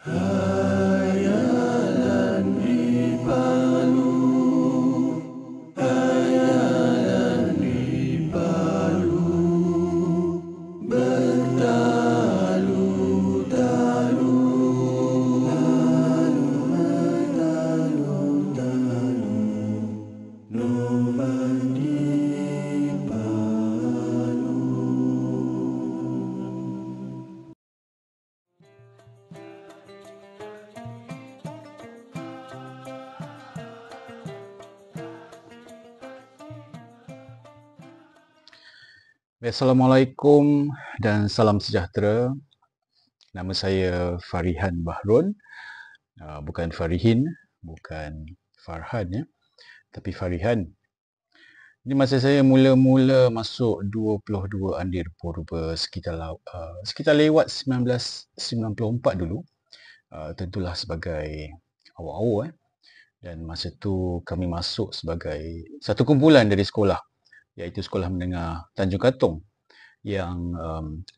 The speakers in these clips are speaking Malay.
Hayalan Ripalu, hayalan Ripalu, bertalu-talu, bertalu-talu, Noman Ripalu. Assalamualaikum dan salam sejahtera. Nama saya Farihan Bahrun. Bukan Farihin, bukan Farhan ya, tapi Farihan. Ini masa saya mula-mula masuk 22 Andir Purba sekitar lewat 1994 dulu. Tentulah sebagai awak-awak dan masa tu kami masuk sebagai satu kumpulan dari sekolah, iaitu Sekolah Menengah Tanjung Katong, yang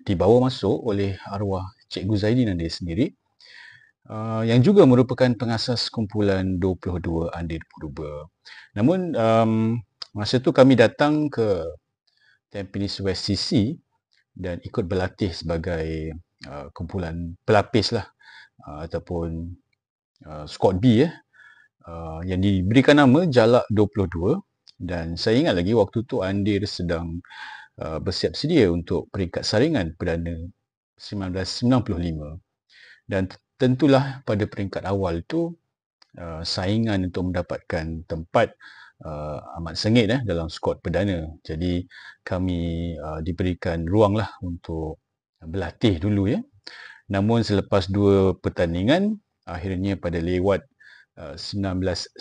dibawa masuk oleh arwah Cikgu Zaidin Andir sendiri, yang juga merupakan pengasas kumpulan 22 Andir Purba. Namun masa tu kami datang ke Tampines West CC dan ikut berlatih sebagai kumpulan pelapis lah, ataupun Squad B yang diberikan nama Jalak 22. Dan saya ingat lagi waktu tu Andir sedang bersiap sedia untuk peringkat saringan Perdana 1995. Dan tentulah pada peringkat awal itu saingan untuk mendapatkan tempat amat sengit dalam skuad perdana. Jadi kami diberikan ruang lah untuk berlatih dulu ya. Namun selepas 2 pertandingan, akhirnya pada lewat 1995,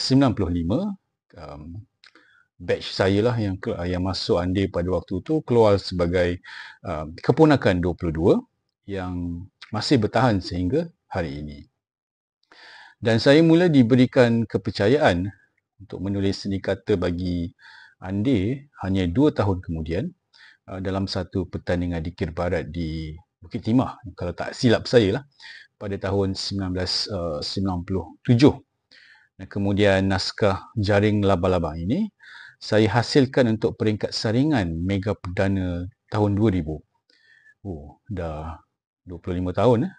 batch saya lah yang masuk Andir pada waktu tu keluar sebagai keponakan 22 yang masih bertahan sehingga hari ini. Dan saya mula diberikan kepercayaan untuk menulis seni kata bagi Andir hanya 2 tahun kemudian dalam satu pertandingan di Kir Barat di Bukit Timah, kalau tak silap saya lah, pada tahun 1997. Dan kemudian naskah Jaring Laba-Laba ini saya hasilkan untuk peringkat saringan Mega Perdana tahun 2000. Dah 25 tahun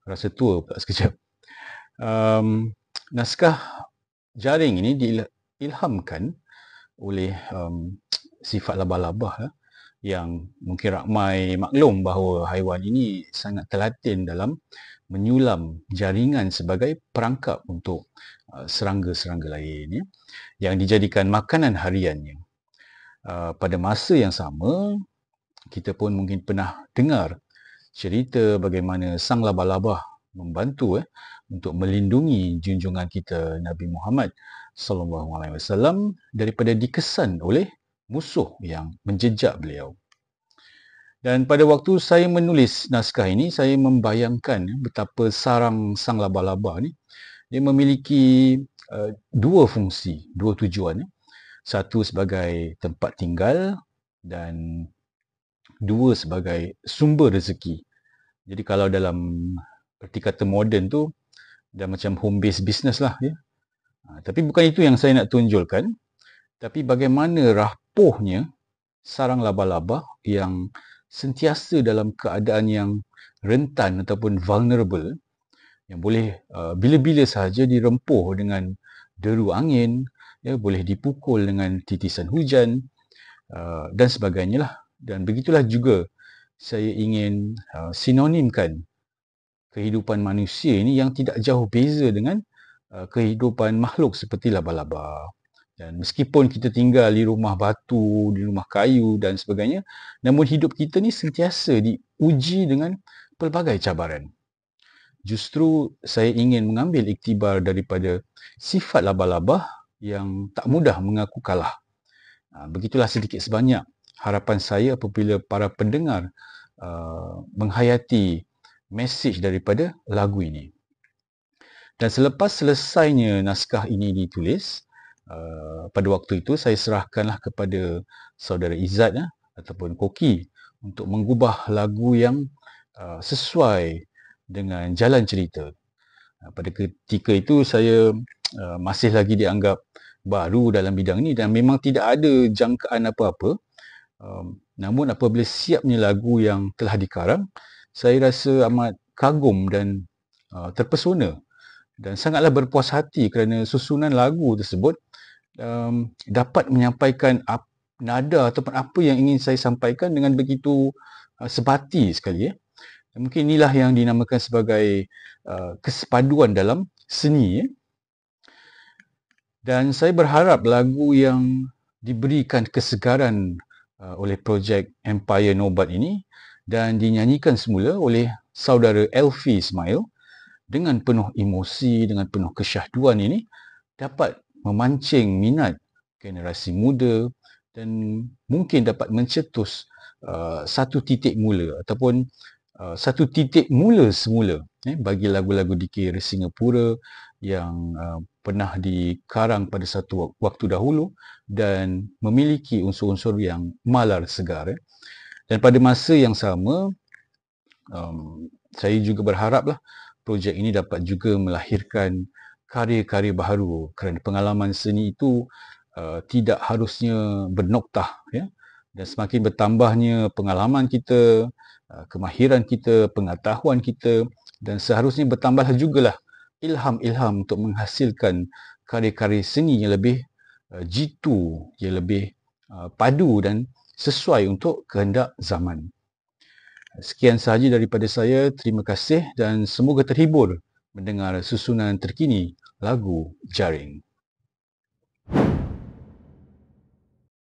Rasa tua pula sekejap. Naskah Jaring ini diilhamkan oleh sifat labah-labah yang mungkin ramai maklum bahawa haiwan ini sangat telaten dalam menyulam jaringan sebagai perangkap untuk serangga-serangga lain ya, yang dijadikan makanan hariannya. Pada masa yang sama, kita pun mungkin pernah dengar cerita bagaimana sang labah-labah membantu untuk melindungi junjungan kita Nabi Muhammad sallallahu alaihi wasallam daripada dikesan oleh musuh yang menjejak beliau. Dan pada waktu saya menulis naskah ini, saya membayangkan betapa sarang sang labah-labah ni dia memiliki dua fungsi, dua tujuan. Satu sebagai tempat tinggal dan dua sebagai sumber rezeki. Jadi kalau dalam erti kata moden tu dah macam home based business lah ya. Tapi bukan itu yang saya nak tunjulkan, tapi bagaimana rapuhnya sarang labah-labah yang sentiasa dalam keadaan yang rentan ataupun vulnerable, yang boleh bila-bila sahaja dirempuh dengan deru angin, ya, boleh dipukul dengan titisan hujan dan sebagainya lah. Dan begitulah juga saya ingin sinonimkan kehidupan manusia ini yang tidak jauh beza dengan kehidupan makhluk seperti laba-laba. Dan meskipun kita tinggal di rumah batu, di rumah kayu dan sebagainya, namun hidup kita ni sentiasa diuji dengan pelbagai cabaran. Justru saya ingin mengambil iktibar daripada sifat labah-labah yang tak mudah mengaku kalah. Begitulah sedikit sebanyak harapan saya apabila para pendengar menghayati mesej daripada lagu ini. Dan selepas selesainya naskah ini ditulis, pada waktu itu saya serahkanlah kepada saudara Izzat, ataupun Koki, untuk mengubah lagu yang sesuai dengan selera dan irama. Dan saya ingin menggambarkan betapa besarnya cinta yang ada di antara saya dan saudara Izzat. Dan saya ingin menggambarkan betapa besarnya cinta yang ada di antara saya dan saudara Izzat. Dan saya ingin menggambarkan betapa besarnya cinta yang ada di antara saya dan saudara Izzat. Untuk mengubah lagu yang sesuai dengan jalan cerita. Pada ketika itu saya masih lagi dianggap baru dalam bidang ni dan memang tidak ada jangkaan apa-apa. Namun apabila siapnya lagu yang telah dikarang, saya rasa amat kagum dan terpesona dan sangatlah berpuas hati kerana susunan lagu tersebut dapat menyampaikan nada ataupun apa yang ingin saya sampaikan dengan begitu sebati sekali. Mungkin inilah yang dinamakan sebagai kesepaduan dalam seni. Dan saya berharap lagu yang diberikan kesegaran oleh projek Empire Nobat ini dan dinyanyikan semula oleh saudara Elfi Ismail dengan penuh emosi, dengan penuh kesyahduan ini dapat memancing minat generasi muda dan mungkin dapat mencetus satu titik mula ataupun satu titik mula semula bagi lagu-lagu dikir Singapura yang pernah dikarang pada satu waktu dahulu dan memiliki unsur-unsur yang malar segar. Dan pada masa yang sama, saya juga berharaplah projek ini dapat juga melahirkan karya-karya baharu kerana pengalaman seni itu tidak harusnya bernoktah. Dan semakin bertambahnya pengalaman kita, kemahiran kita, pengetahuan kita dan seharusnya bertambahlah jugalah ilham-ilham untuk menghasilkan karya-karya seni yang lebih jitu, yang lebih padu dan sesuai untuk kehendak zaman. Sekian sahaja daripada saya. Terima kasih dan semoga terhibur mendengar susunan terkini lagu Jaring.